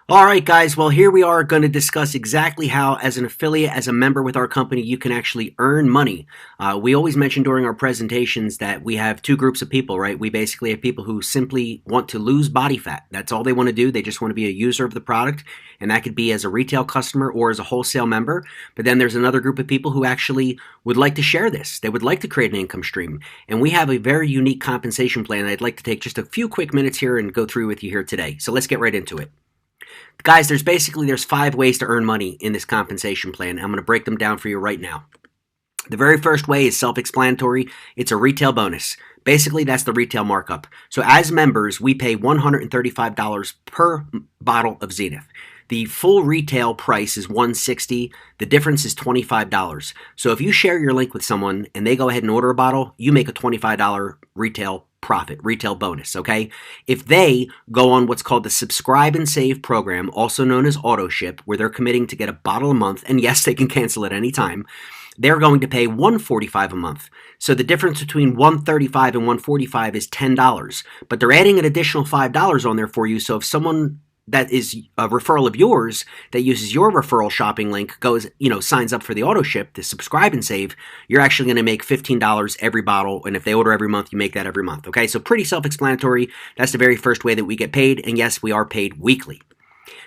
All right, guys. Well, here we are going to discuss exactly how, as an affiliate, as a member with our company, you can actually earn money. We always mention during our presentations that we have two groups of people, right? We basically have people who simply want to lose body fat. That's all they want to do. They just want to be a user of the product, and that could be as a retail customer or as a wholesale member. But then there's another group of people who actually would like to share this. They would like to create an income stream. And we have a very unique compensation plan. I'd like to take just a few quick minutes here and go through with you here today. So let's get right into it. Guys, there's 5 ways to earn money in this compensation plan. I'm going to break them down for you right now. The very first way is self-explanatory. It's a retail bonus. Basically, that's the retail markup. So as members, we pay $135 per bottle of Zenith. The full retail price is $160. The difference is $25. So if you share your link with someone and they go ahead and order a bottle, you make a $25 retail profit, retail bonus, okay? If they go on what's called the Subscribe and Save program, also known as auto ship, where they're committing to get a bottle a month, and yes, they can cancel at any time, they're going to pay $145 a month. So the difference between $135 and $145 is $10, but they're adding an additional $5 on there for you. So if someone that is a referral of yours that uses your referral shopping link goes, signs up for the auto ship, the Subscribe and Save, you're actually going to make $15 every bottle. And if they order every month, you make that every month. Okay, so pretty self-explanatory. That's the very first way that we get paid. And yes, we are paid weekly.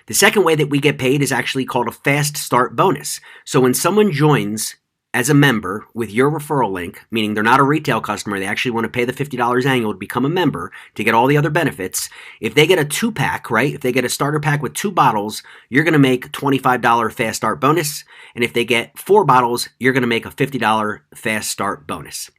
The second way that we get paid is actually called a fast start bonus. So when someone joins as a member with your referral link, meaning they're not a retail customer, they actually want to pay the $50 annual to become a member to get all the other benefits. If they get a 2-pack, right? If they get a starter pack with 2 bottles, you're going to make a $25 fast start bonus. And if they get 4 bottles, you're going to make a $50 fast start bonus.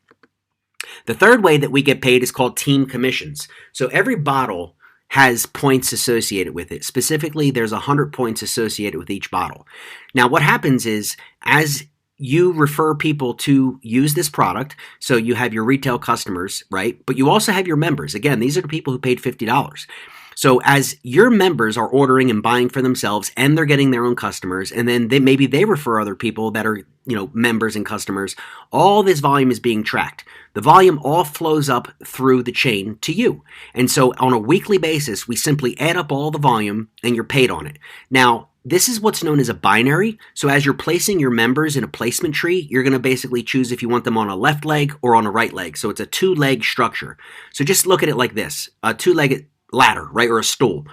The third way that we get paid is called team commissions. So every bottle has points associated with it. Specifically, there's 100 points associated with each bottle. Now, what happens is, as you refer people to use this product, so you have your retail customers, right? But you also have your members. Again, these are the people who paid $50. So as your members are ordering and buying for themselves, and they're getting their own customers, and then maybe they refer other people that are, members and customers, all this volume is being tracked. The volume all flows up through the chain to you. And so on a weekly basis, we simply add up all the volume and you're paid on it. Now, this is what's known as a binary. So as you're placing your members in a placement tree, you're going to basically choose if you want them on a left leg or on a right leg. So it's a 2-leg structure. So just look at it like this, a 2-legged ladder, right, or a stool.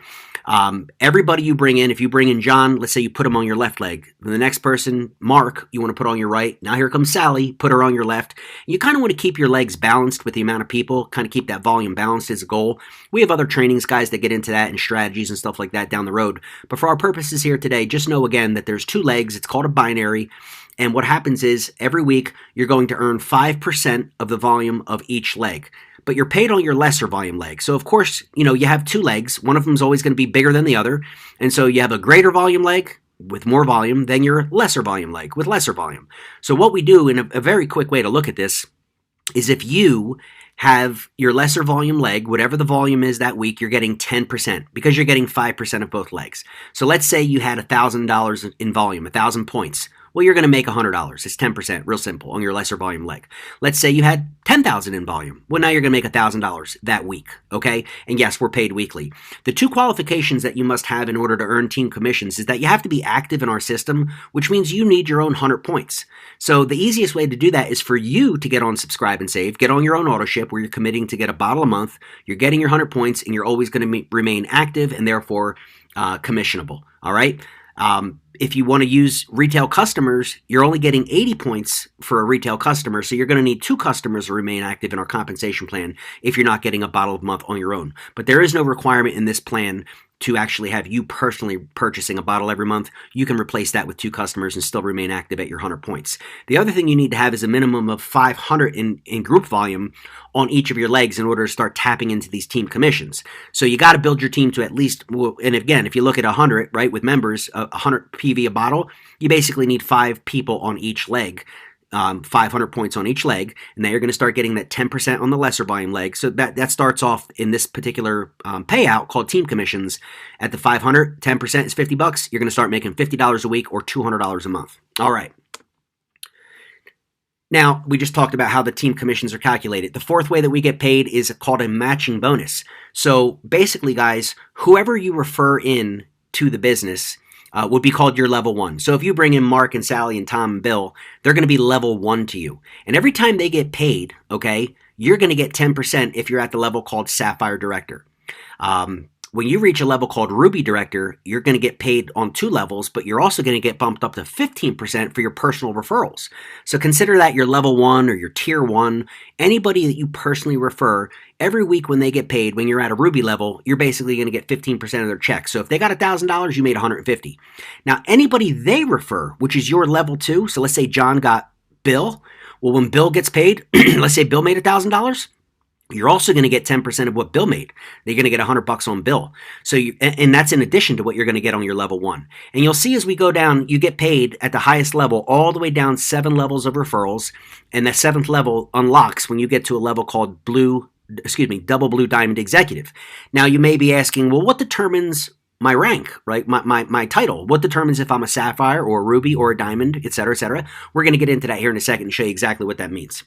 Everybody you bring in, if you bring in John, let's say you put him on your left leg. The next person, Mark, you want to put on your right. Now here comes Sally, put her on your left. You kind of want to keep your legs balanced with the amount of people, kind of keep that volume balanced as a goal. We have other trainings, guys, that get into that and strategies and stuff like that down the road. But for our purposes here today, just know again that there's 2 legs. It's called a binary. And what happens is every week you're going to earn 5% of the volume of each leg. But you're paid on your lesser volume leg. So of course, you have 2 legs. One of them is always going to be bigger than the other. And so you have a greater volume leg with more volume than your lesser volume leg with lesser volume. So what we do, in a very quick way to look at this, is if you have your lesser volume leg, whatever the volume is that week, you're getting 10% because you're getting 5% of both legs. So let's say you had $1,000 in volume, 1,000 points. Well, you're going to make $100. It's 10%, real simple, on your lesser volume leg. Let's say you had 10,000 in volume. Well, now you're going to make $1,000 that week, okay? And yes, we're paid weekly. The 2 qualifications that you must have in order to earn team commissions is that you have to be active in our system, which means you need your own 100 points. So the easiest way to do that is for you to get on Subscribe and Save, get on your own auto ship where you're committing to get a bottle a month, you're getting your 100 points, and you're always going to remain active and therefore commissionable, all right? If you want to use retail customers, you're only getting 80 points for a retail customer, so you're going to need 2 customers to remain active in our compensation plan if you're not getting a bottle a month on your own. But there is no requirement in this plan to actually have you personally purchasing a bottle every month. You can replace that with 2 customers and still remain active at your 100 points. The other thing you need to have is a minimum of 500 in group volume on each of your legs in order to start tapping into these team commissions. So you got to build your team to at least, and again, if you look at 100, right, with members, 100 PV a bottle, you basically need 5 people on each leg. 500 points on each leg, and now you're going to start getting that 10% on the lesser volume leg. So that starts off in this particular payout called team commissions at the 500. 10% is $50. You're going to start making $50 a week or $200 a month. All right. Now, we just talked about how the team commissions are calculated. The 4th way that we get paid is called a matching bonus. So basically, guys, whoever you refer in to the business would be called your level one. So if you bring in Mark and Sally and Tom and Bill, they're going to be level one to you. And every time they get paid, okay, you're going to get 10% if you're at the level called Sapphire Director. When you reach a level called Ruby Director, you're going to get paid on 2 levels, but you're also going to get bumped up to 15% for your personal referrals. So consider that your level 1 or your tier 1. Anybody that you personally refer, every week when they get paid, when you're at a Ruby level, you're basically going to get 15% of their check. So if they got $1,000, you made $150. Now, anybody they refer, which is your level 2, so let's say John got Bill. Well, when Bill gets paid, let's say Bill made $1,000. You're also going to get 10% of what Bill made. You're going to get $100 on Bill. So and that's in addition to what you're going to get on your level 1. And you'll see as we go down, you get paid at the highest level all the way down 7 levels of referrals. And the 7th level unlocks when you get to a level called double blue diamond executive. Now you may be asking, well, what determines my rank, right? My title. What determines if I'm a sapphire or a ruby or a diamond, et cetera, et cetera. We're going to get into that here in a second and show you exactly what that means.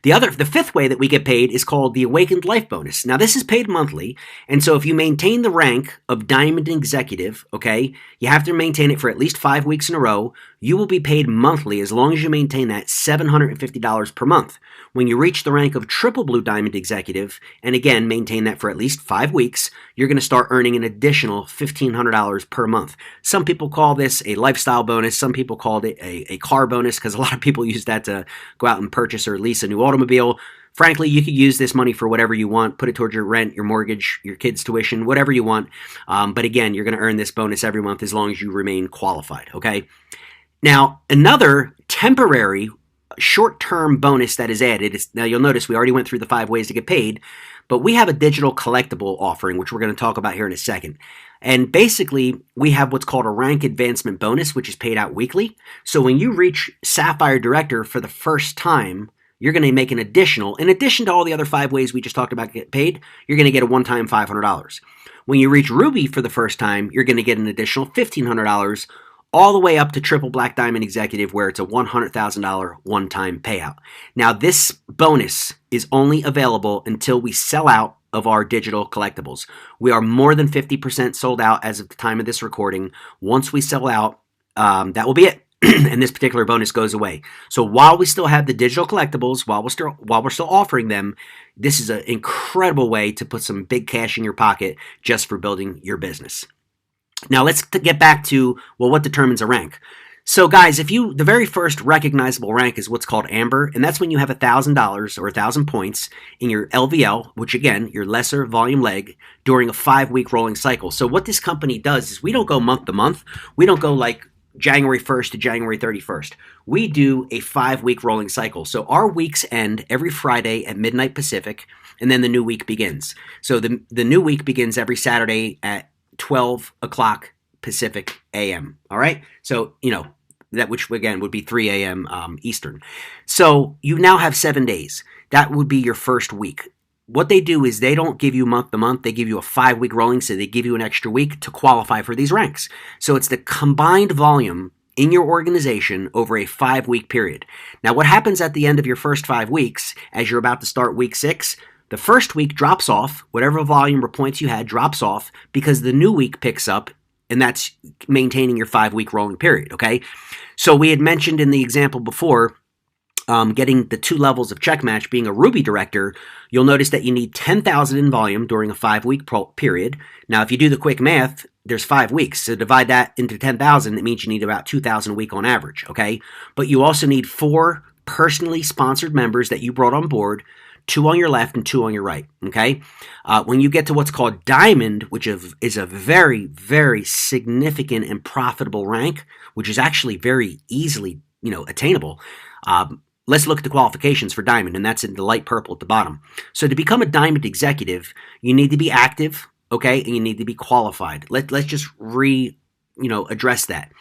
The 5th way that we get paid is called the Awakened Life Bonus. Now, this is paid monthly, and so if you maintain the rank of Diamond Executive, okay, you have to maintain it for at least 5 weeks in a row. You will be paid monthly as long as you maintain that $750 per month. When you reach the rank of Triple Blue Diamond Executive, and again, maintain that for at least 5 weeks, you're going to start earning an additional $1,500 per month. Some people call this a lifestyle bonus. Some people call it a car bonus because a lot of people use that to go out and purchase or lease a new automobile. Frankly, you could use this money for whatever you want. Put it towards your rent, your mortgage, your kids' tuition, whatever you want. But again, you're going to earn this bonus every month as long as you remain qualified, okay? Now, another temporary short-term bonus that is added is, now you'll notice we already went through the 5 ways to get paid, but we have a digital collectible offering, which we're going to talk about here in a second. And basically, we have what's called a rank advancement bonus, which is paid out weekly. So when you reach Sapphire Director for the first time, you're going to make an additional, in addition to all the other 5 ways we just talked about to get paid, you're going to get a one-time $500. When you reach Ruby for the first time, you're going to get an additional $1,500, all the way up to Triple Black Diamond Executive, where it's a $100,000 one-time payout. Now, this bonus is only available until we sell out of our digital collectibles. We are more than 50% sold out as of the time of this recording. Once we sell out, that will be it. And this particular bonus goes away. So while we still have the digital collectibles, while we're still offering them, this is an incredible way to put some big cash in your pocket just for building your business. Now let's get back to, well, what determines a rank? So guys, the very first recognizable rank is what's called Amber, and that's when you have $1,000 or 1,000 points in your LVL, which again, your lesser volume leg, during a 5-week rolling cycle. So what this company does is we don't go month to month. We don't go like January 1st to January 31st. We do a 5-week rolling cycle. So our weeks end every Friday at midnight Pacific, and then the new week begins. So the new week begins every Saturday at 12 o'clock Pacific AM. All right. So, that which again would be 3 a.m. Eastern. So you now have 7 days. That would be your first week. What they do is they don't give you month to month. They give you a 5-week rolling. So they give you an extra week to qualify for these ranks. So it's the combined volume in your organization over a 5-week period. Now, what happens at the end of your first 5 weeks, as you're about to start week 6, the first week drops off, whatever volume or points you had drops off because the new week picks up, and that's maintaining your 5-week rolling period, okay? So we had mentioned in the example before, getting the 2 levels of check match, being a Ruby Director, you'll notice that you need 10,000 in volume during a 5-week period. Now, if you do the quick math, there's 5 weeks. So divide that into 10,000, it means you need about 2,000 a week on average, okay? But you also need 4 personally sponsored members that you brought on board, 2 on your left and 2 on your right, okay? When you get to what's called Diamond, which is a very, very significant and profitable rank, which is actually very easily, attainable, let's look at the qualifications for Diamond, and that's in the light purple at the bottom. So to become a Diamond Executive, you need to be active, okay, and you need to be qualified. Let's just address that.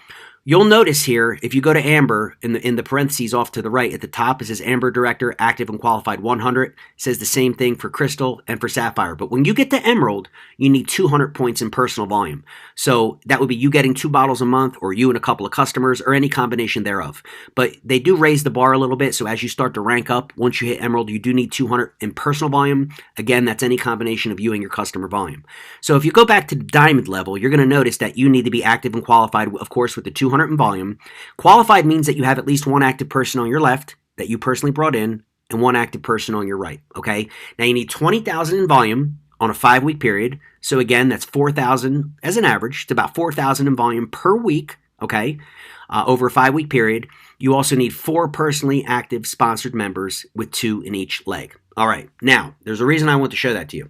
You'll notice here, if you go to Amber, in the parentheses off to the right at the top, it says Amber Director, Active and Qualified 100. It says the same thing for Crystal and for Sapphire. But when you get to Emerald, you need 200 points in personal volume. So that would be you getting 2 bottles a month, or you and a couple of customers, or any combination thereof. But they do raise the bar a little bit, so as you start to rank up, once you hit Emerald, you do need 200 in personal volume. Again, that's any combination of you and your customer volume. So if you go back to the Diamond level, you're going to notice that you need to be active and qualified, of course, with the 200 in volume. Qualified means that you have at least one active person on your left that you personally brought in and one active person on your right, okay? Now you need 20,000 in volume on a 5-week period. So again, that's 4,000 as an average. It's about 4,000 in volume per week, okay, over a 5-week period. You also need 4 personally active sponsored members with 2 in each leg. All right, now there's a reason I want to show that to you.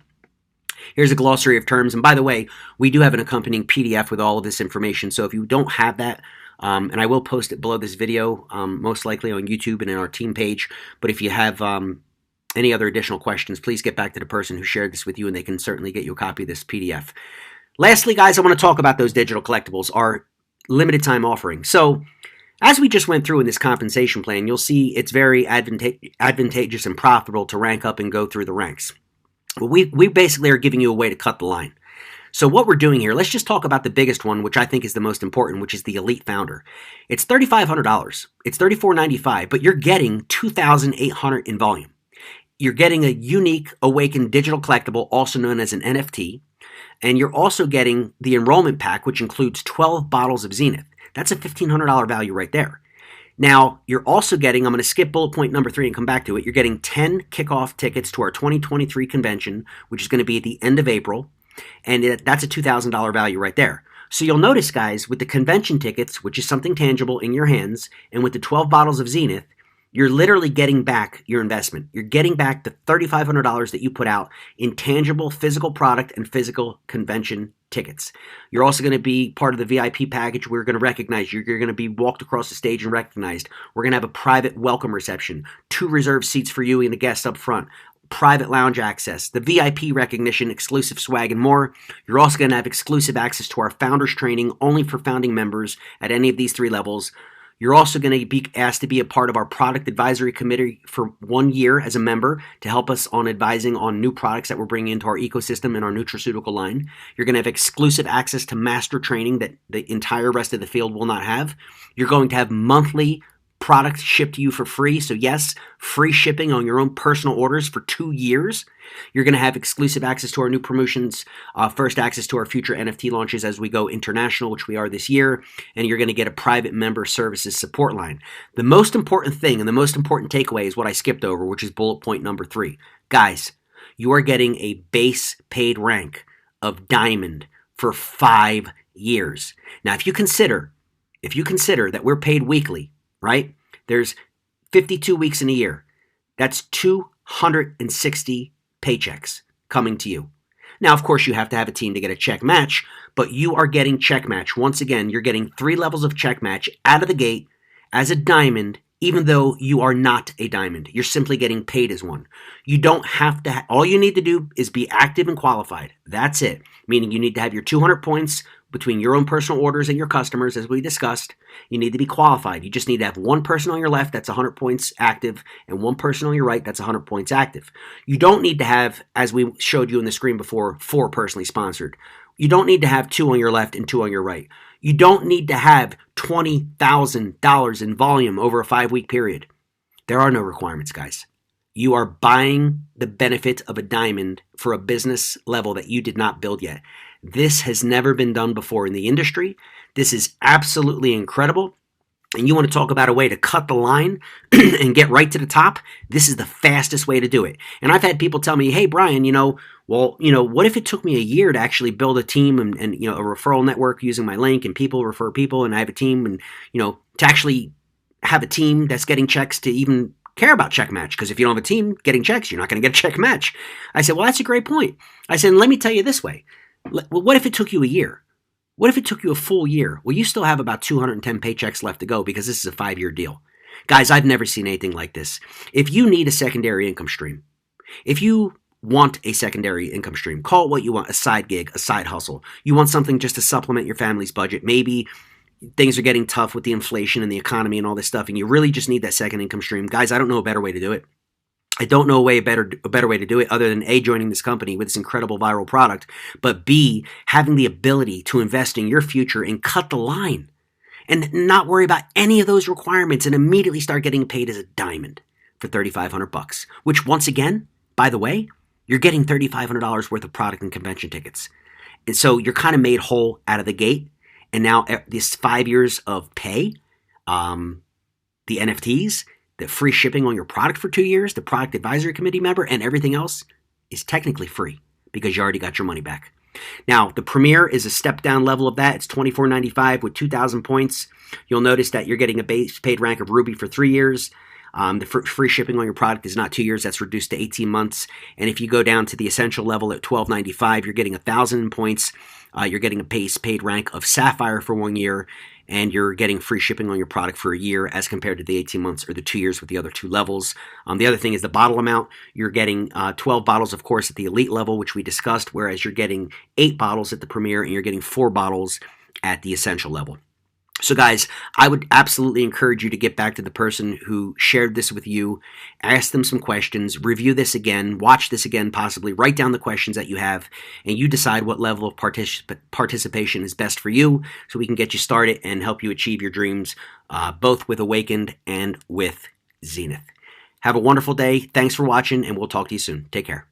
Here's a glossary of terms. And by the way, we do have an accompanying PDF with all of this information. So if you don't have that, and I will post it below this video, most likely on YouTube and in our team page. But if you have any other additional questions, please get back to the person who shared this with you, and they can certainly get you a copy of this PDF. Lastly, guys, I want to talk about those digital collectibles, our limited time offering. So as we just went through in this compensation plan, you'll see it's very advantageous and profitable to rank up and go through the ranks. We basically are giving you a way to cut the line. So what we're doing here, let's just talk about the biggest one, which I think is the most important, which is the Elite Founder. It's $3,500. It's $3,495, but you're getting $2,800 in volume. You're getting a unique Awakend digital collectible, also known as an NFT, and you're also getting the enrollment pack, which includes 12 bottles of Zenith. That's a $1,500 value right there. Now, you're also getting, I'm going to skip bullet point number 3 and come back to it, you're getting 10 kickoff tickets to our 2023 convention, which is going to be at the end of April, and that's a $2,000 value right there. So you'll notice, guys, with the convention tickets, which is something tangible in your hands, and with the 12 bottles of Zenith, you're literally getting back your investment. You're getting back the $3,500 that you put out in tangible physical product and physical convention tickets. You're also going to be part of the VIP package. We're going to recognize you. You're going to be walked across the stage and recognized. We're going to have a private welcome reception, 2 reserved seats for you and the guests up front, private lounge access, the VIP recognition, exclusive swag, and more. You're also going to have exclusive access to our founders training only for founding members at any of these 3 levels. You're also going to be asked to be a part of our product advisory committee for 1 year as a member to help us on advising on new products that we're bringing into our ecosystem and our nutraceutical line. You're going to have exclusive access to master training that the entire rest of the field will not have. You're going to have monthly products shipped to you for free. So yes, free shipping on your own personal orders for 2 years. You're going to have exclusive access to our new promotions, first access to our future NFT launches as we go international, which we are this year, and you're going to get a private member services support line. The most important thing and the most important takeaway is what I skipped over, which is bullet point number 3. Guys, you are getting a base paid rank of Diamond for 5 years. Now, if you consider that we're paid weekly, right? There's 52 weeks in a year. That's 260 paychecks coming to you. Now, of course, you have to have a team to get a check match, but you are getting check match. Once again, you're getting 3 levels of check match out of the gate as a diamond, even though you are not a diamond. You're simply getting paid as one. You don't have to, all you need to do is be active and qualified. That's it. Meaning you need to have your 200 points between your own personal orders and your customers, as we discussed. You need to be qualified. You just need to have one person on your left that's 100 points active and one person on your right that's 100 points active. You don't need to have, as we showed you in the screen before, 4 personally sponsored. You don't need to have 2 on your left and 2 on your right. You don't need to have $20,000 in volume over a 5-week period. There are no requirements, guys. You are buying the benefit of a diamond for a business level that you did not build yet. This has never been done before in the industry. This is absolutely incredible. And you want to talk about a way to cut the line and get right to the top? This is the fastest way to do it. And I've had people tell me, hey, Brian, what if it took me a year to actually build a team and a referral network using my link and people refer people and I have a team and, to actually have a team that's getting checks to even care about check match, because if you don't have a team getting checks, you're not going to get a check match. I said, well, that's a great point. I said, let me tell you this way. Well, what if it took you a year? What if it took you a full year? Well, you still have about 210 paychecks left to go because this is a 5-year deal. Guys, I've never seen anything like this. If you need a secondary income stream, if you want a secondary income stream, call it what you want, a side gig, a side hustle. You want something just to supplement your family's budget. Maybe things are getting tough with the inflation and the economy and all this stuff, and you really just need that second income stream. Guys, I don't know a better way to do it. I don't know a better way to do it other than A, joining this company with this incredible viral product, but B, having the ability to invest in your future and cut the line and not worry about any of those requirements and immediately start getting paid as a diamond for $3,500, which once again, by the way, you're getting $3,500 worth of product and convention tickets. And so you're kind of made whole out of the gate. And now this 5 years of pay, the NFTs, the free shipping on your product for 2 years, the product advisory committee member, and everything else is technically free because you already got your money back. Now, the Premier is a step down level of that. It's $24.95 with 2,000 points. You'll notice that you're getting a base paid rank of Ruby for 3 years. The free shipping on your product is not 2 years. That's reduced to 18 months. And if you go down to the Essential level at $12.95, you're getting 1,000 points. You're getting a base paid rank of Sapphire for 1 year. And you're getting free shipping on your product for a year as compared to the 18 months or the 2 years with the other two levels. The other thing is the bottle amount. You're getting 12 bottles, of course, at the Elite level, which we discussed, whereas you're getting 8 bottles at the Premier and you're getting 4 bottles at the Essential level. So guys, I would absolutely encourage you to get back to the person who shared this with you, ask them some questions, review this again, watch this again possibly, write down the questions that you have, and you decide what level of participation is best for you so we can get you started and help you achieve your dreams, both with Awakened and with Zenith. Have a wonderful day. Thanks for watching, and we'll talk to you soon. Take care.